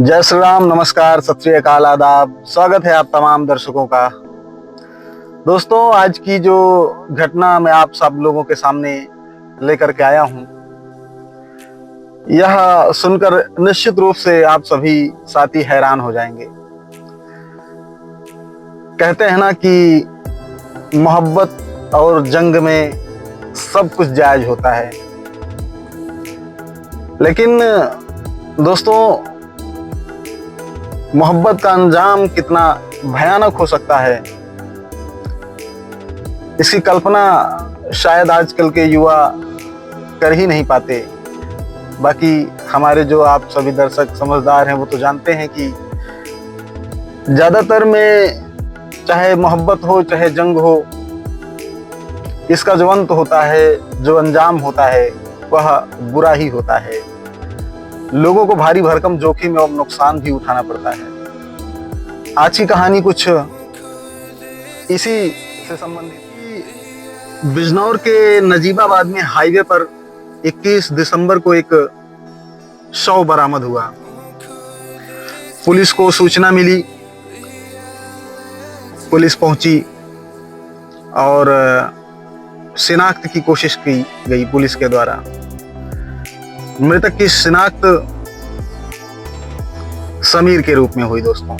जय श्री राम, नमस्कार, सत श्री अकाल, आदाब। स्वागत है आप तमाम दर्शकों का। दोस्तों, आज की जो घटना मैं आप सब लोगों के सामने लेकर के आया हूं, यह सुनकर निश्चित रूप से आप सभी साथी हैरान हो जाएंगे। कहते हैं ना कि मोहब्बत और जंग में सब कुछ जायज होता है, लेकिन दोस्तों, मोहब्बत का अंजाम कितना भयानक हो सकता है, इसकी कल्पना शायद आजकल के युवा कर ही नहीं पाते। बाकी हमारे जो आप सभी दर्शक समझदार हैं वो तो जानते हैं कि ज़्यादातर में चाहे मोहब्बत हो चाहे जंग हो, इसका जो अंत होता है, जो अंजाम होता है, वह बुरा ही होता है। लोगों को भारी भरकम जोखिम और नुकसान भी उठाना पड़ता है। आज की कहानी कुछ इसी से संबंधित। बिजनौर के नजीबाबाद में हाईवे पर 21 दिसंबर को एक शव बरामद हुआ। पुलिस को सूचना मिली, पुलिस पहुंची और शिनाख्त की कोशिश की गई पुलिस के द्वारा। मृतक की शिनाख्त समीर के रूप में हुई। दोस्तों,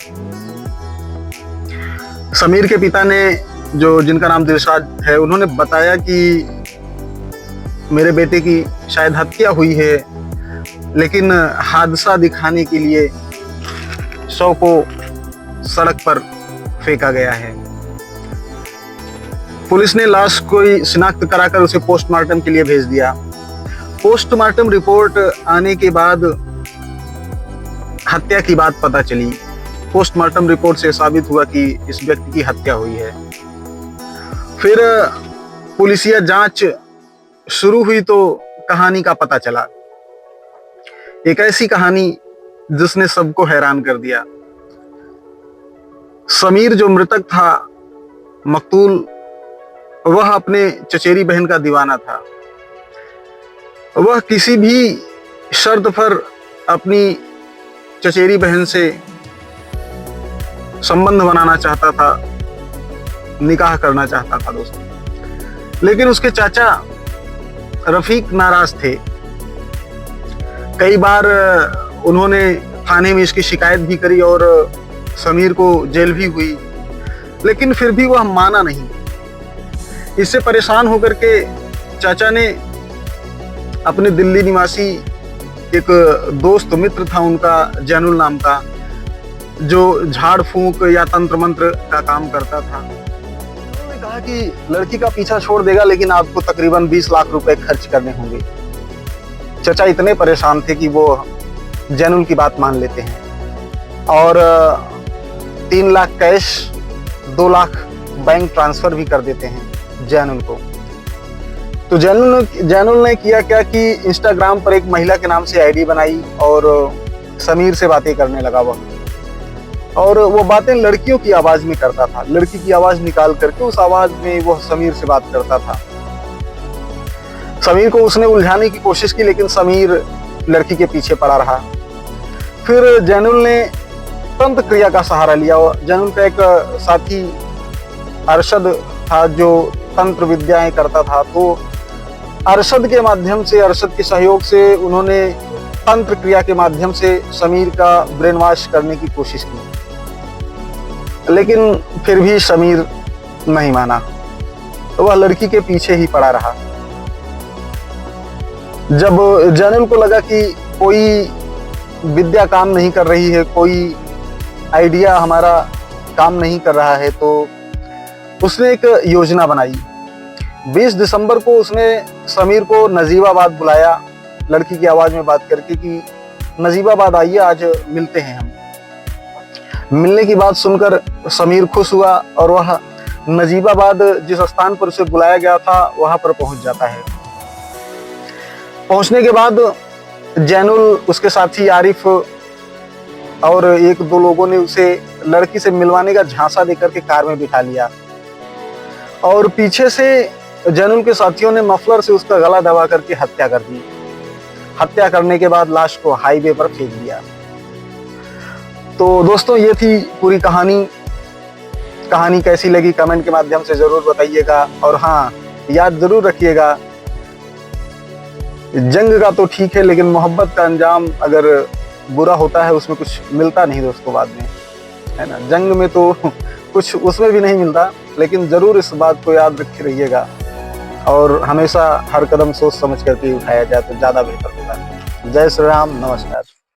समीर के पिता ने, जिनका नाम दिलशाद है, उन्होंने बताया कि मेरे बेटे की शायद हत्या हुई है, लेकिन हादसा दिखाने के लिए शव को सड़क पर फेंका गया है। पुलिस ने लाश को शिनाख्त कराकर उसे पोस्टमार्टम के लिए भेज दिया। पोस्टमार्टम रिपोर्ट आने के बाद हत्या की बात पता चली। पोस्टमार्टम रिपोर्ट से साबित हुआ कि इस व्यक्ति की हत्या हुई है। फिर पुलिसिया जांच शुरू हुई तो कहानी का पता चला। एक ऐसी कहानी जिसने सबको हैरान कर दिया। समीर जो मृतक था, मकतूल, वह अपने चचेरी बहन का दीवाना था। वह किसी भी शर्त पर अपनी चचेरी बहन से संबंध बनाना चाहता था, निकाह करना चाहता था दोस्तों। लेकिन उसके चाचा रफीक नाराज थे। कई बार उन्होंने थाने में इसकी शिकायत भी करी और समीर को जेल भी हुई, लेकिन फिर भी वह माना नहीं। इससे परेशान होकर के चाचा ने अपने दिल्ली निवासी एक दोस्त मित्र था उनका, जैनुल नाम का, जो झाड़ फूंक या तंत्र मंत्र का काम करता था। उन्होंने कहा कि लड़की का पीछा छोड़ देगा, लेकिन आपको तकरीबन 20 लाख रुपए खर्च करने होंगे। चाचा इतने परेशान थे कि वो जैनुल की बात मान लेते हैं और 3 lakh cash, 2 lakh bank transfer भी कर देते हैं जैनुल को। तो जैनुल ने किया क्या कि इंस्टाग्राम पर एक महिला के नाम से आईडी बनाई और समीर से बातें करने लगा वह। और वो बातें लड़कियों की आवाज में करता था। लड़की की आवाज निकाल करके उस आवाज में वह समीर से बात करता था। समीर को उसने उलझाने की कोशिश की, लेकिन समीर लड़की के पीछे पड़ा रहा। फिर जैनुल ने तंत्र क्रिया का सहारा लिया। जैनुल का एक साथी अरशद था जो तंत्र विद्याएं करता था। तो अरशद के माध्यम से, अरशद के सहयोग से उन्होंने तंत्र क्रिया के माध्यम से समीर का ब्रेन वॉश करने की कोशिश की, लेकिन फिर भी समीर नहीं माना। तो वह लड़की के पीछे ही पड़ा रहा। जब जैनुल को लगा कि कोई विद्या काम नहीं कर रही है, कोई आइडिया हमारा काम नहीं कर रहा है, तो उसने एक योजना बनाई। 20 दिसंबर को उसने समीर को नजीबाबाद बुलाया, लड़की की आवाज में बात करके कि नजीबाबाद आइए, आज मिलते हैं हम। मिलने की बात सुनकर समीर खुश हुआ और वह नजीबाबाद जिस स्थान पर उसे बुलाया गया था वहां पर पहुंच जाता है। पहुंचने के बाद जैनुल, उसके साथी आरिफ और 1-2 लोगों ने उसे लड़की से मिलवाने का झांसा देकर के कार में बिठा लिया और पीछे से जैनुल के साथियों ने मफलर से उसका गला दबा करके हत्या कर दी। हत्या करने के बाद लाश को हाईवे पर फेंक दिया। तो दोस्तों ये थी पूरी कहानी। कहानी कैसी लगी कमेंट के माध्यम से जरूर बताइएगा। और हाँ, याद जरूर रखिएगा, जंग का तो ठीक है, लेकिन मोहब्बत का अंजाम अगर बुरा होता है उसमें कुछ मिलता नहीं दोस्तों बाद में, है ना। जंग में तो कुछ उसमें भी नहीं मिलता, लेकिन जरूर इस बात को याद रखे रहिएगा और हमेशा हर कदम सोच समझ करके उठाया जाए तो ज़्यादा बेहतर होगा। जय श्री राम, नमस्कार।